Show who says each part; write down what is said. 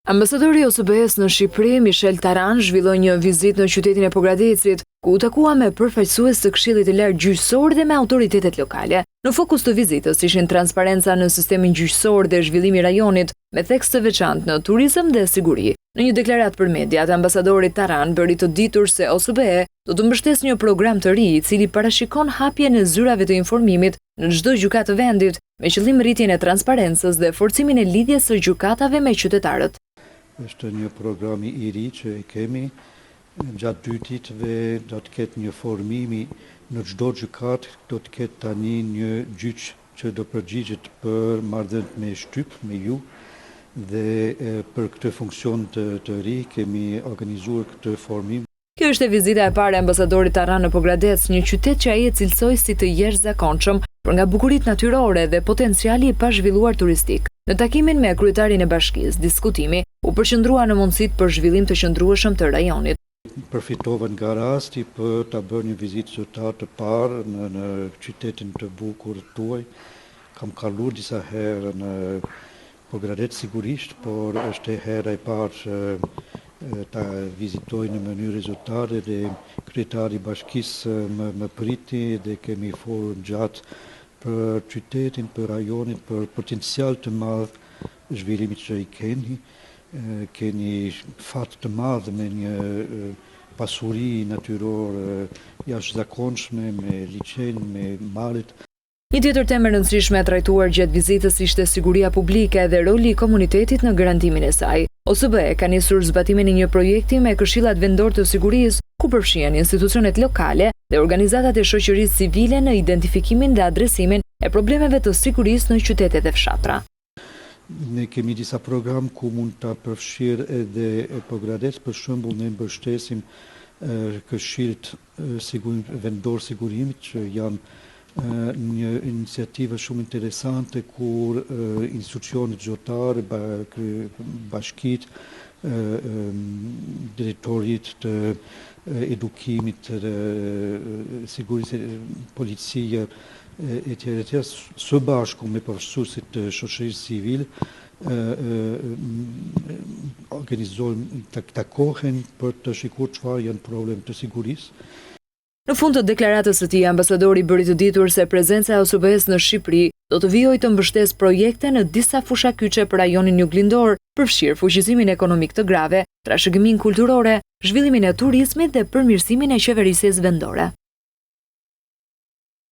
Speaker 1: Ambasadori i OSBE-s në Shqipëri, Michel Taran, zhvilloi një vizitë në qytetin e Pogradecit, ku u takua me përfaqësues të Këshillit të Lartë Gjyqësor dhe me autoritetet lokale. Në fokus të vizitës ishin transparenca në sistemin gjyqësor dhe zhvillimi i rajonit, me theks të veçantë në turizëm dhe siguri. Në një deklaratë për mediat, ambasadori Taran bëri të ditur se OSBE do të mbështesë një program të ri, i cili parashikon hapjen e zyrave të informimit në çdo gjykatë të vendit, me qëllim rritjen e transparencës dhe forcimin e lidhjes së gjykatave me qytetarët.
Speaker 2: Është një program i ri që e kemi, gjatë 2 ditëve do të ketë një formimi në çdo gjykatë, do të ketë tani një gjyq që do përgjigjet për marrëdhëniet me shtyp, me ju, dhe për këtë funksion të ri kemi organizuar këtë formim.
Speaker 1: Kjo është vizita e parë e ambasadorit Taran në Pogradec, një qytet që ai e cilësoi si të jashtëzakonshëm për nga bukuritë natyrore dhe potenciali i pazhvilluar turistik. Në takimin me kryetarin e bashkisë, diskutimi u përqendrua në mundësitë për zhvillim të qëndrueshëm të rajonit.
Speaker 2: Përfitova nga rasti për ta bërë një vizitë zyrtare të parë në qytetin të bukur tuaj. Kam kaluar disa herë në Pogradec sigurisht, por është hera e parë që ta vizitoj në mënyrë zyrtare dhe kryetari i bashkisë më priti dhe kemi folur gjatë për qytetin, për rajonin, për potencial të madh zhvillimit që i keni. Keni fat të madh me një pasuri natyrore jashtëzakonshme, me liçen, me malet.
Speaker 1: Një tjetër temë e rëndësishme e trajtuar gjatë vizitës ishte siguria publike dhe roli i komunitetit në garantimin e saj. OSBE ka nisur zbatimin e një projekti me këshillat vendor të sigurisë, ku përfshihen institucionet lokale dhe organizatat e shoqërisë civile në identifikimin dhe adresimin e problemeve të sigurisë në qytetet e fshatra.
Speaker 2: Ne kemi disa program ku mund ta përfshirë edhe Pogradec, për shembull ne mbështesim këshillit vendor sigurimit që janë një iniciativë shumë interesante kur institucionet zyrtare, bashkitë, drejtorit të edukimit, sigurisë, policia, etj. Së bashku me përfaqësuesit të shoqërisë civile organizojmë takohen për të shikuar çfarë janë problemet të sigurisë.
Speaker 1: Në fund të deklaratës së tij, ambasadori bëri të ditur se prezenca e OSBE-s në Shqipëri do të vijojë të mbështesë projekte në disa fusha kyçe për rajonin juglindor, përfshirë fuqizimin ekonomik të grave, trashëgiminë kulturore, zhvillimin e turizmit dhe përmirësimin e qeverisjes vendore.